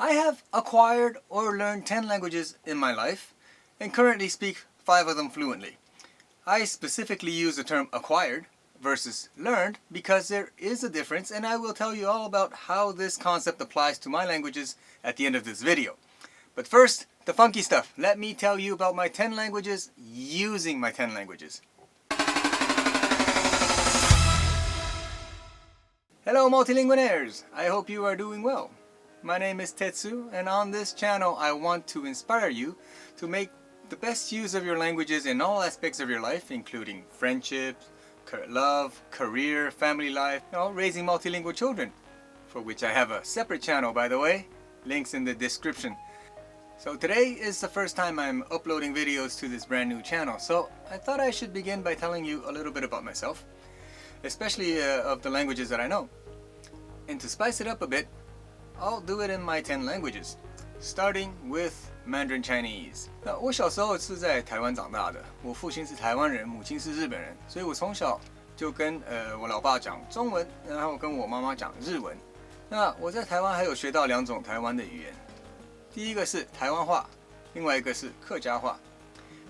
I have acquired or learned 10 languages in my life and currently speak 5 of them fluently. I specifically use the term acquired versus learned because there is a difference, and I will tell you all about how this concept applies to my languages at the end of this video. But first, the funky stuff. Let me tell you about my 10 languages using my 10 languages. Hello multilinguanaires! I hope you are doing well. My name is Tetsu, and on this channel I want to inspire you to make the best use of your languages in all aspects of your life, including friendships, love, career, family life, raising multilingual children, for which I have a separate channel, by the way. Links in the description. So today is the first time I'm uploading videos to this brand new channel, so I thought I should begin by telling you a little bit about myself, especially of the languages that I know. And to spice it up a bit, I'll do it in my 10 languages, starting with Mandarin Chinese. 那我小时候是在台湾长大的，我父亲是台湾人，母亲是日本人，所以我从小就跟我老爸讲中文，然后跟我妈妈讲日文。那我在台湾还有学到2种台湾的语言，第一个是台湾话，另外一个是客家话。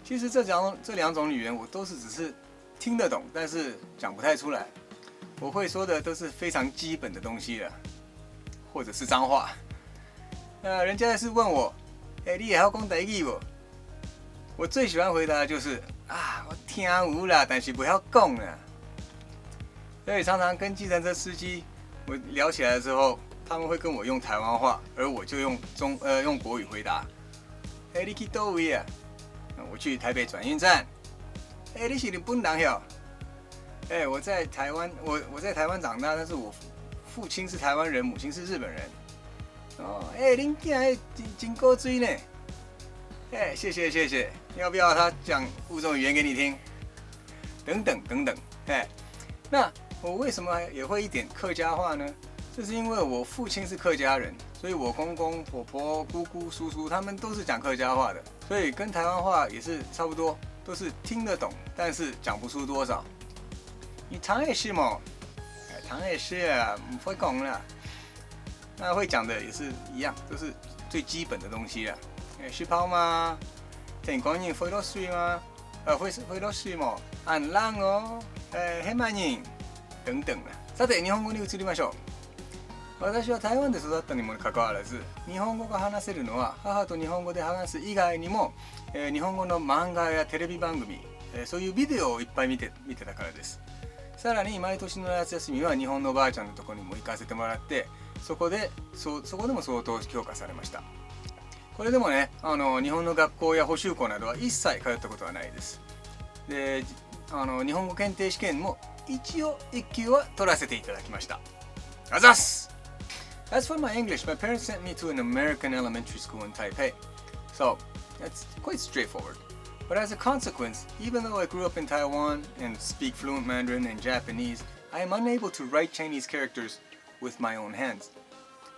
其实这两种语言我都是只是听得懂，但是讲不太出来。我会说的都是非常基本的东西了。或者是脏话，人家是问我，你也要讲台语不？我最喜欢回答的就是我听有啦，但是不要讲啦。所以常常跟计程车司机我聊起来的时候，他们会跟我用台湾话，而我就用国语回答。你去哪位啊？我去台北转运站。你是日本人哟？我在台湾，我在台湾长大，但是我父亲是台湾人，母亲是日本人。恁囝真够水呢。谢谢。要不要他讲5种语言给你听？等等。那我为什么也会一点客家话呢？这是因为我父亲是客家人，所以我公公、婆婆、姑姑、叔叔他们都是讲客家话的，所以跟台湾话也是差不多，都是听得懂，但是讲不出多少。你唐也是吗？唐也是啊，不会讲啦。那会讲的也是一样，都是最基本的东西啦。水泡吗？天光人会落水吗？会落水吗？很冷哦。很慢人等等啦。さて日本語に移りましょう。私は台湾で育ったにもかかわらず、日本語が話せるのは母と日本語で話す以外にも、日本語の漫画やテレビ番組、そういうビデオをいっぱい見てたからです。さらに毎年の夏休みは日本のおばあちゃんのところにも行かせてもらって、そこでも相当強化されました。これでもね、日本の学校や補習校などは一切通ったことはないです。で、日本語検定試験も一応1級は取らせていただきました。あざっす。As for my English, my parents sent me to an American elementary school in Taipei, so that's quite straightforward. But as a consequence, even though I grew up in Taiwan and speak fluent Mandarin and Japanese, I am unable to write Chinese characters with my own hands.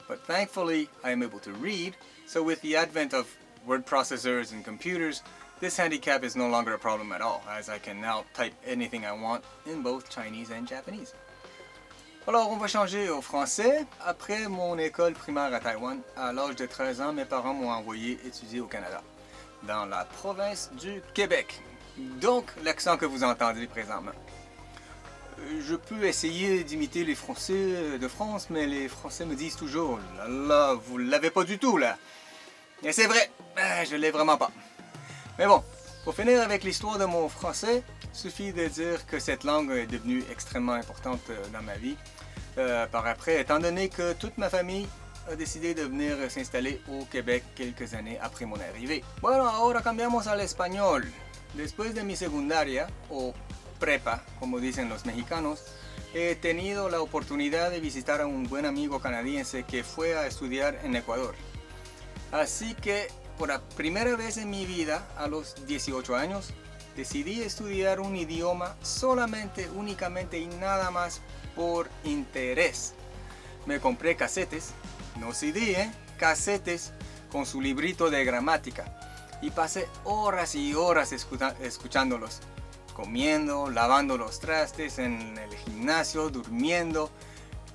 But thankfully, I am able to read, so with the advent of word processors and computers, this handicap is no longer a problem at all, as I can now type anything I want in both Chinese and Japanese. Alors, on va changer au français. Après mon école primaire à Taïwan, à l'âge de 13 ans, mes parents m'ont envoyé étudier au Canada, dans la province du Québec. Donc, l'accent que vous entendez présentement. Je peux essayer d'imiter les Français de France, mais les Français me disent toujours « Là, vous l'avez pas du tout, là !» Et c'est vrai, je l'ai vraiment pas. Mais bon, pour finir avec l'histoire de mon français, suffit de dire que cette langue est devenue extrêmement importante dans ma vie par après, étant donné que toute ma famille a décidé de venir s'installer au Québec quelques années après mon arrivée. Bueno, ahora cambiamos al español. Después de mi secundaria, o prepa, como dicen los mexicanos, he tenido la oportunidad de visitar a un buen amigo canadiense que fue a estudiar en Ecuador. Así que, por la primera vez en mi vida, a los 18 años, decidí estudiar un idioma únicamente y nada más por interés. Me compré casetes, no CD, casetes con su librito de gramática y pasé horas y horas escuchándolos, comiendo, lavando los trastes en el gimnasio, durmiendo,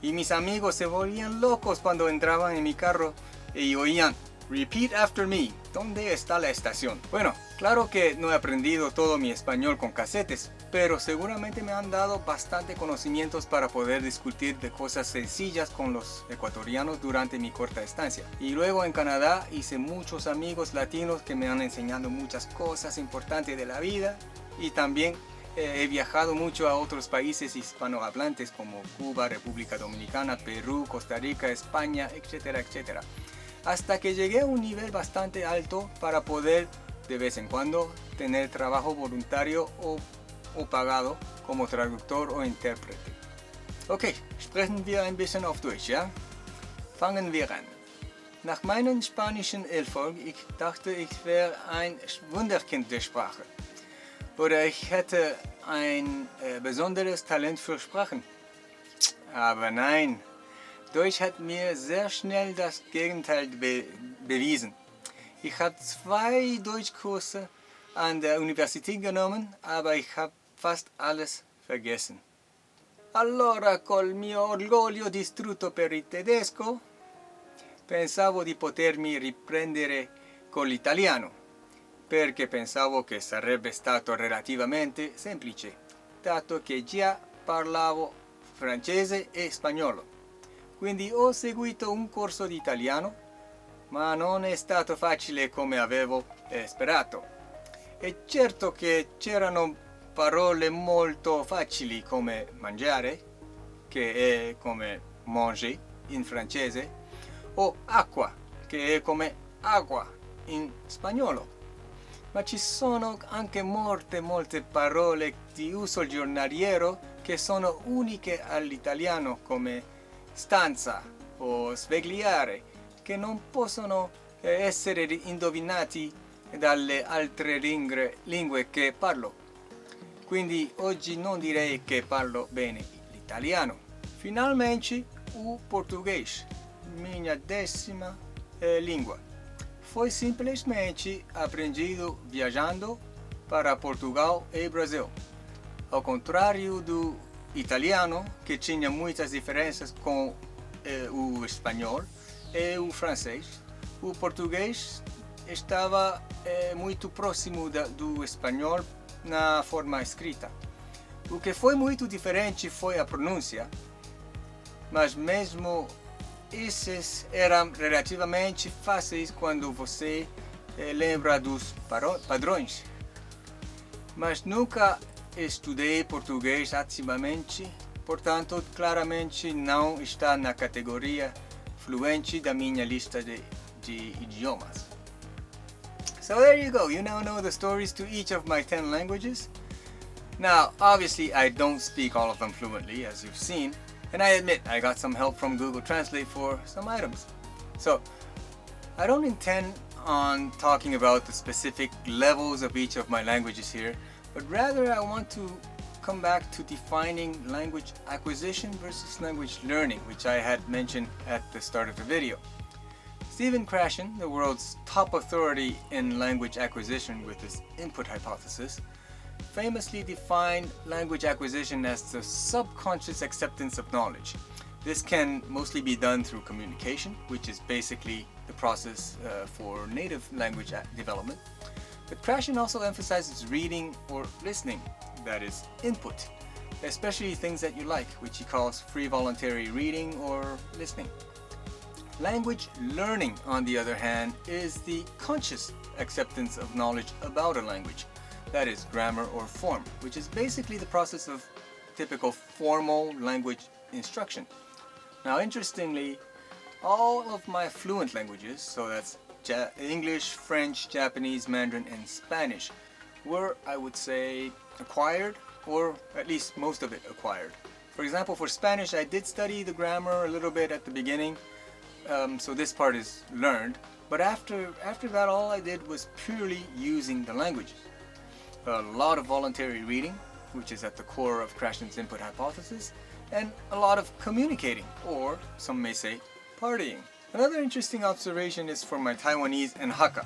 y mis amigos se volvían locos cuando entraban en mi carro y oían, repeat after me, ¿dónde está la estación? Bueno, claro que no he aprendido todo mi español con casetes, pero seguramente me han dado bastante conocimientos para poder discutir de cosas sencillas con los ecuatorianos durante mi corta estancia. Y luego en Canadá hice muchos amigos latinos que me han enseñado muchas cosas importantes de la vida, y también he viajado mucho a otros países hispanohablantes como Cuba, República Dominicana, Perú, Costa Rica, España, etcétera, etcétera. Hasta que llegué a un nivel bastante alto para poder de vez en cuando tener trabajo voluntario o pagado como traductor o intérprete. Okay, sprechen wir ein bisschen auf Deutsch, ja? Fangen wir an. Nach meinem spanischen Erfolg, ich dachte, ich wäre ein Wunderkind der Sprache. Oder ich hätte ein besonderes Talent für Sprachen. Aber nein, Deutsch hat mir sehr schnell das Gegenteil bewiesen. Ich habe 2 Deutschkurse an der Universität genommen, aber ich habe fast alles vergessen. Allora, col mio orgoglio distrutto per il tedesco, pensavo di potermi riprendere con l'italiano, perché pensavo che sarebbe stato relativamente semplice, dato che già parlavo francese e spagnolo. Quindi ho seguito un corso di italiano, ma non è stato facile come avevo sperato. È certo che c'erano parole molto facili come mangiare, che è come manger in francese, o acqua, che è come agua in spagnolo. Ma ci sono anche molte parole di uso giornaliero che sono uniche all'italiano, come stanza o svegliare, che non possono essere indovinati dalle altre lingue che parlo. Quindi oggi non direi che parlo bene l'italiano. Finalmente o português, minha 10ª língua. Foi simplesmente aprendido viajando para Portugal e Brasil. Ao contrário do italiano, que tinha muitas diferenças com o espanhol e o francês, o português estava muito próximo do espanhol na forma escrita. O que foi muito diferente foi a pronúncia, mas mesmo esses eram relativamente fáceis quando você lembra dos padrões. Mas nunca estudei português ativamente, portanto, claramente não está na categoria fluente da minha lista de idiomas. So there you go, you now know the stories to each of my 10 languages. Now, obviously I don't speak all of them fluently, as you've seen, and I admit I got some help from Google Translate for some items. So, I don't intend on talking about the specific levels of each of my languages here, but rather I want to come back to defining language acquisition versus language learning, which I had mentioned at the start of the video. Stephen Krashen, the world's top authority in language acquisition with his input hypothesis, famously defined language acquisition as the subconscious acceptance of knowledge. This can mostly be done through communication, which is basically the process for native language development. But Krashen also emphasizes reading or listening, that is, input, especially things that you like, which he calls free voluntary reading or listening. Language learning, on the other hand, is the conscious acceptance of knowledge about a language, that is, grammar or form, which is basically the process of typical formal language instruction. Now, interestingly, all of my fluent languages, so that's English, French, Japanese, Mandarin, and Spanish, were, I would say, acquired, or at least most of it acquired. For example, for Spanish, I did study the grammar a little bit at the beginning, so this part is learned, but after that all I did was purely using the languages. A lot of voluntary reading, which is at the core of Krashen's input hypothesis, and a lot of communicating, or some may say partying. Another interesting observation is for my Taiwanese and Hakka.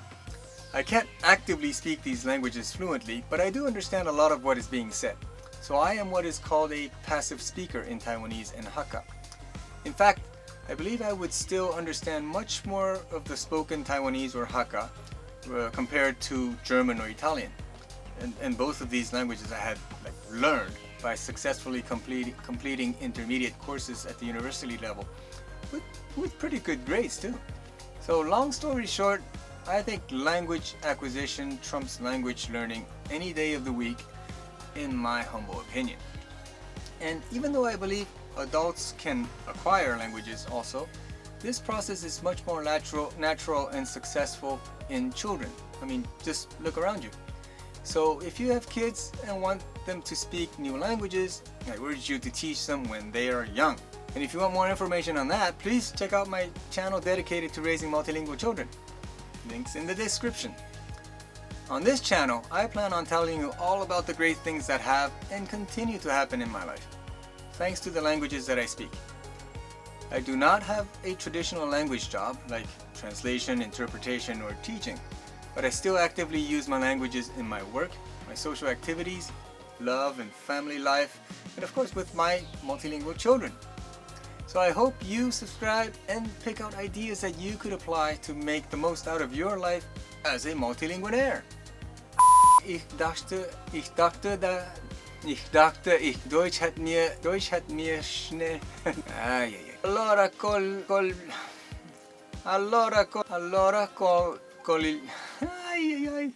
I can't actively speak these languages fluently, but I do understand a lot of what is being said. So I am what is called a passive speaker in Taiwanese and Hakka. In fact, I believe I would still understand much more of the spoken Taiwanese or Hakka compared to German or Italian. And both of these languages I had learned by successfully completing intermediate courses at the university level with pretty good grades too. So long story short, I think language acquisition trumps language learning any day of the week, in my humble opinion. And even though I believe adults can acquire languages also, this process is much more natural and successful in children. I mean, just look around you. So if you have kids and want them to speak new languages, I urge you to teach them when they are young. And if you want more information on that, please check out my channel dedicated to raising multilingual children. Links in the description. On this channel, I plan on telling you all about the great things that have and continue to happen in my life, thanks to the languages that I speak. I do not have a traditional language job like translation, interpretation, or teaching, but I still actively use my languages in my work, my social activities, love and family life, and of course with my multilingual children. So I hope you subscribe and pick out ideas that you could apply to make the most out of your life as a multilingualaire. Ich dachte, Deutsch hat mir schnell. Allora col. Ai ai ai.